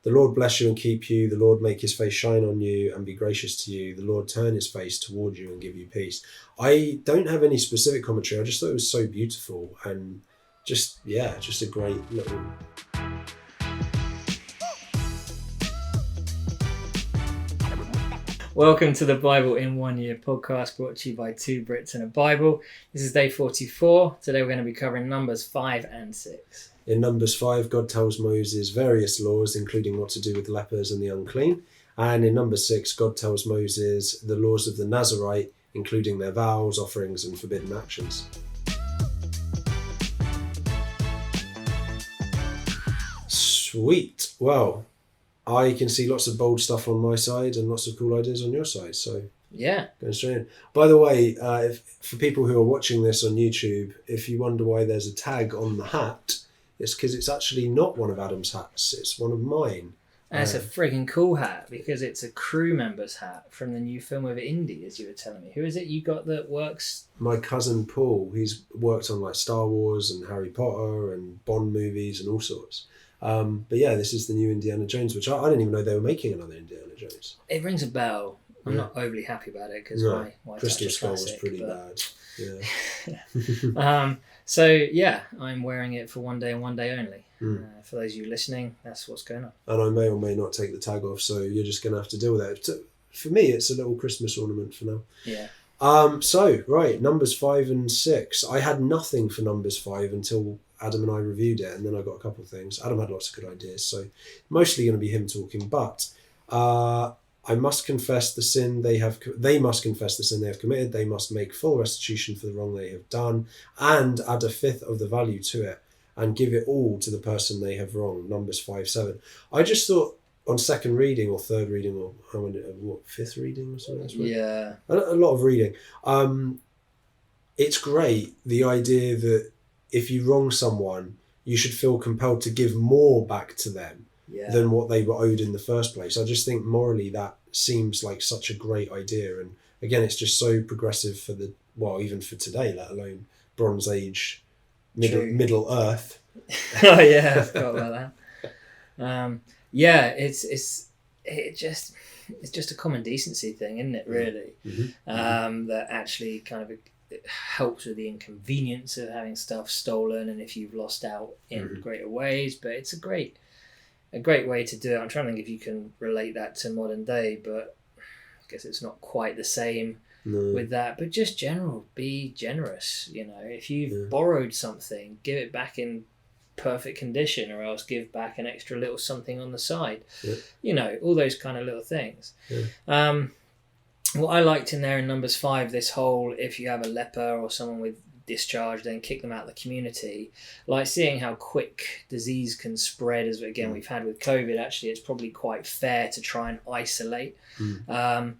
The Lord bless you and keep you. The Lord make his face shine on you and be gracious to you. The Lord turn his face toward you and give you peace. I don't have any specific commentary. I just thought it was so beautiful and just a great little... Welcome to the Bible in 1 Year podcast, brought to you by two Brits and aBible. This is day 44. Today we're going to be covering Numbers 5 and 6. In Numbers 5, God tells Moses various laws, including what to do with lepers and the unclean. And in Numbers 6, God tells Moses the laws of the Nazarite, including their vows, offerings, and forbidden actions. Sweet. Well, I can see lots of bold stuff on my side and lots of cool ideas on your side. So yeah, going straight in. By the way, for people who are watching this on YouTube, if you wonder why there's a tag on the hat, it's because it's actually not one of Adam's hats. It's one of mine. And it's a frigging cool hat because it's a crew member's hat from the new film of Indy, as you were telling me. Who is it you got that works? My cousin Paul. He's worked on like Star Wars and Harry Potter and Bond movies and all sorts. But yeah, this is the new Indiana Jones, which I didn't even know they were making another Indiana Jones. It rings a bell. I'm not overly happy about it because my Crystal Skull was pretty bad. Yeah. So yeah, I'm wearing it for 1 day and 1 day only. For those of you listening, that's what's going on. And I may or may not take the tag off, so you're just going to have to deal with it. For me, it's a little Christmas ornament for now. Yeah. Numbers 5 and 6. I had nothing for Numbers 5 until Adam and I reviewed it, and then I got a couple of things. Adam had lots of good ideas, so mostly going to be him talking. But I must confess the sin they must confess the sin they have committed. They must make full restitution for the wrong they have done, and add a fifth of the value to it, and give it all to the person they have wronged. Numbers 5:7. I just thought on second reading or third reading or fifth reading or something. Yeah, a lot of reading. It's great, the idea that if you wrong someone, you should feel compelled to give more back to them than what they were owed in the first place. I just think morally that seems like such a great idea. And again, it's just so progressive for even for today, let alone Bronze Age, Middle Earth. Oh yeah, I forgot about that. It's just a common decency thing, isn't it, really? Mm-hmm. That actually kind of it helps with the inconvenience of having stuff stolen and if you've lost out in greater ways, but it's a great way to do it. I'm trying to think if you can relate that to modern day, but I guess it's not quite the same with that. But just be generous. If you've borrowed something, give it back in perfect condition, or else give back an extra little something on the side. All those kind of little things. What I liked in there in Numbers 5, this whole, if you have a leper or someone with discharge, then kick them out of the community. Like seeing how quick disease can spread, as again we've had with COVID. Actually, it's probably quite fair to try and isolate. And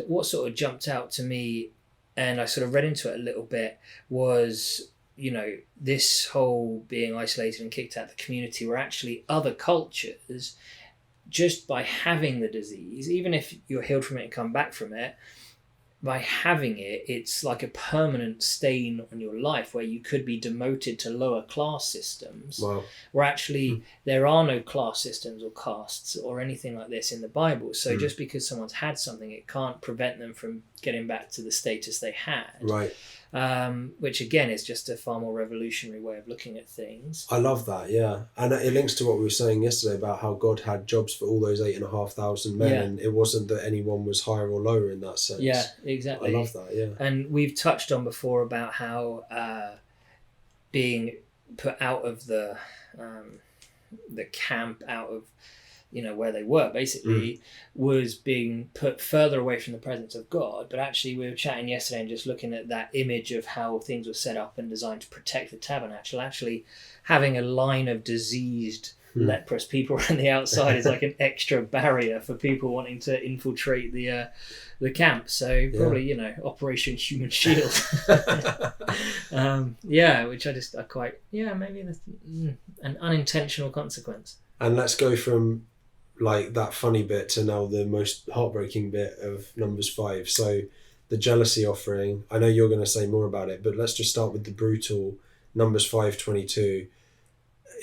what sort of jumped out to me, and I sort of read into it a little bit, was this whole being isolated and kicked out of the community, where actually other cultures, just by having the disease, even if you're healed from it and come back from it, by having it, it's like a permanent stain on your life where you could be demoted to lower class systems. Wow. Where actually there are no class systems or castes or anything like this in the Bible. So just because someone's had something, it can't prevent them from getting back to the status they had. Right. Which again is just a far more revolutionary way of looking at things. I love that, yeah. And it links to what we were saying yesterday about how God had jobs for all those 8,500 men, and it wasn't that anyone was higher or lower in that sense. Yeah, exactly. I love that, yeah. And we've touched on before about how being put out of the camp, out of where they were basically, was being put further away from the presence of God. But actually we were chatting yesterday and just looking at that image of how things were set up and designed to protect the tabernacle. Actually having a line of diseased leprous people around the outside is like an extra barrier for people wanting to infiltrate the camp. So probably Operation Human Shield. Which I quite maybe that's an unintentional consequence. And let's go from like that funny bit to now the most heartbreaking bit of Numbers 5. So the jealousy offering, I know you're going to say more about it, but let's just start with the brutal Numbers 5:22.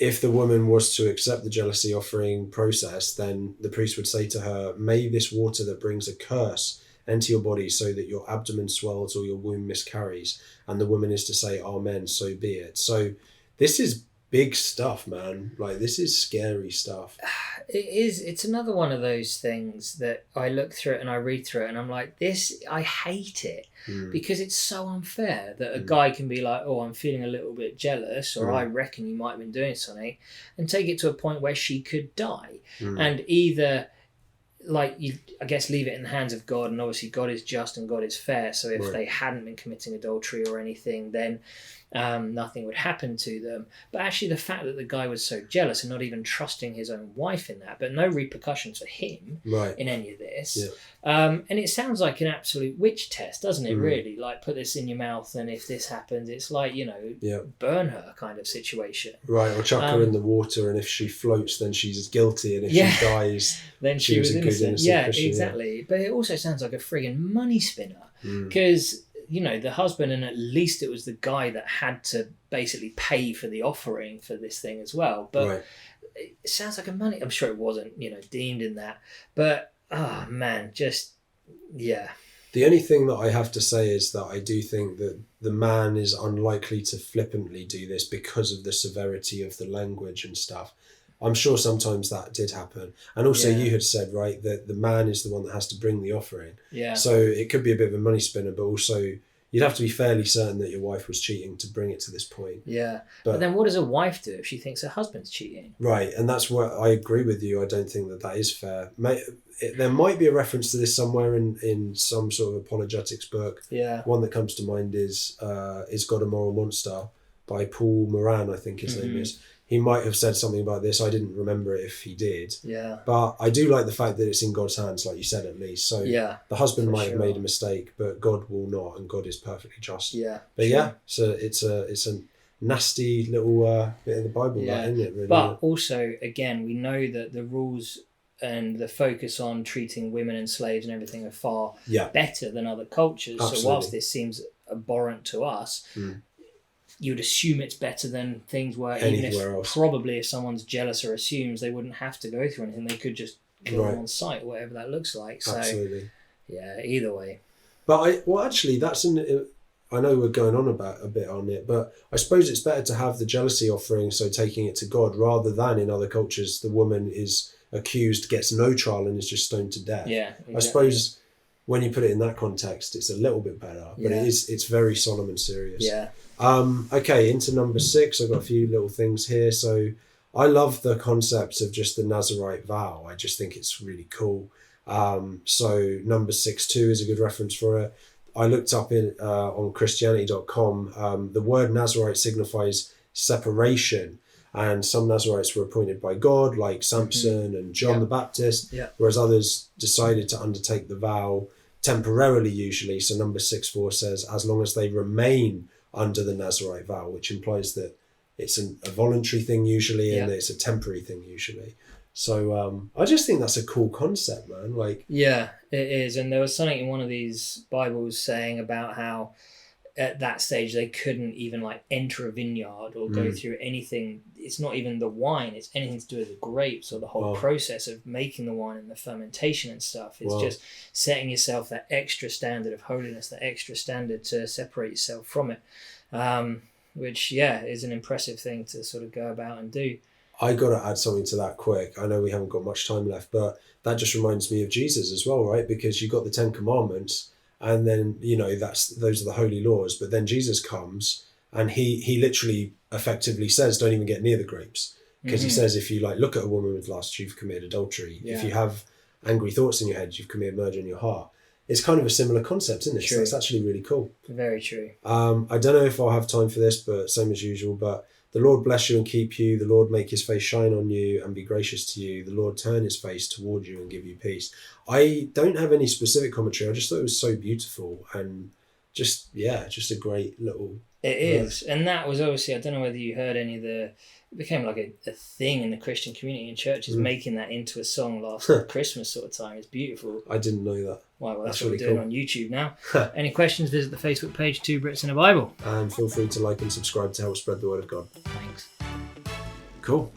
if the woman was to accept the jealousy offering process, then the priest would say to her, may this water that brings a curse enter your body so that your abdomen swells or your womb miscarries. And the woman is to say, amen, so be it. So this is big stuff, man. Like, this is scary stuff. It is. It's another one of those things that I look through it and I read through it and I'm like, I hate it because it's so unfair that a guy can be like, oh, I'm feeling a little bit jealous, or I reckon you might have been doing something, and take it to a point where she could die. And either, like, you, I guess, leave it in the hands of God, and obviously God is just and God is fair. So if they hadn't been committing adultery or anything, then nothing would happen to them. But actually the fact that the guy was so jealous and not even trusting his own wife in that, but no repercussions for him in any of this. And it sounds like an absolute witch test, doesn't it, really? Like, put this in your mouth and if this happens, it's like, you know, burn her kind of situation. Right, or chuck her in the water, and if she floats, then she's guilty, and if she dies, then she was innocent. Yeah, Christian, exactly. But it also sounds like a friggin' money spinner, because you know, the husband, and at least it was the guy that had to basically pay for the offering for this thing as well. But it sounds like a money. I'm sure it wasn't, you know, deemed in that. But oh man, just The only thing that I have to say is that I do think that the man is unlikely to flippantly do this because of the severity of the language and stuff. I'm sure sometimes that did happen. And also you had said, right, that the man is the one that has to bring the offering. Yeah. So it could be a bit of a money spinner, but also you'd have to be fairly certain that your wife was cheating to bring it to this point. Yeah. But then what does a wife do if she thinks her husband's cheating? Right. And that's where I agree with you. I don't think that is fair. There might be a reference to this somewhere in some sort of apologetics book. Yeah. One that comes to mind is God a Moral Monster by Paul Moran, I think his name is. He might have said something about this. I didn't remember it if he did. Yeah. But I do like the fact that it's in God's hands, like you said, at least. So the husband might have made a mistake, but God will not, and God is perfectly just. Yeah. But so it's a nasty little bit of the Bible, that, isn't it? Really? But also, again, we know that the rules and the focus on treating women and slaves and everything are far better than other cultures. Absolutely. So whilst this seems abhorrent to us, you would assume it's better than things were, even if probably if someone's jealous or assumes, they wouldn't have to go through anything. They could just kill them on sight, whatever that looks like. So, yeah, either way. But actually, I know we're going on about a bit on it, but I suppose it's better to have the jealousy offering, so taking it to God, rather than in other cultures, the woman is accused, gets no trial, and is just stoned to death. Yeah, exactly. I suppose when you put it in that context, it's a little bit better, but it's very solemn and serious. Yeah. Okay, into number 6. I've got a few little things here. So I love the concept of just the Nazarite vow. I just think it's really cool. So number 6.2 is a good reference for it. I looked up on Christianity.com. The word Nazarite signifies separation. And some Nazarites were appointed by God, like Samson and John the Baptist, whereas others decided to undertake the vow temporarily, usually. So number 6.4 says, as long as they remain under the Nazarite vow, which implies that it's a voluntary thing usually, and it's a temporary thing usually. So I just think that's a cool concept, man. Like, yeah, it is. And there was something in one of these Bibles saying about how at that stage they couldn't even like enter a vineyard or go through anything. It's not even the wine, it's anything to do with the grapes or the whole process of making the wine and the fermentation and stuff. It's just setting yourself that extra standard of holiness, that extra standard to separate yourself from it, which is an impressive thing to sort of go about and do. I got to add something to that quick. I know we haven't got much time left, but that just reminds me of Jesus as well, right? Because you got the 10 Commandments, and then, you know, those are the holy laws. But then Jesus comes and he literally effectively says, don't even get near the grapes. Because he says, if you like look at a woman with lust, you've committed adultery. Yeah. If you have angry thoughts in your head, you've committed murder in your heart. It's kind of a similar concept, isn't it? True. So that's actually really cool. Very true. I don't know if I'll have time for this, but same as usual. But the Lord bless you and keep you. The Lord make his face shine on you and be gracious to you. The Lord turn his face toward you and give you peace. I don't have any specific commentary. I just thought it was so beautiful and just a great little... It is. And that was obviously, I don't know whether you heard any of it became like a thing in the Christian community and churches making that into a song last Christmas sort of time. It's beautiful. I didn't know that. Well, that's what really we're doing on YouTube now. Any questions, visit the Facebook page, 2 Brits and a Bible. And feel free to like and subscribe to help spread the word of God. Thanks. Cool.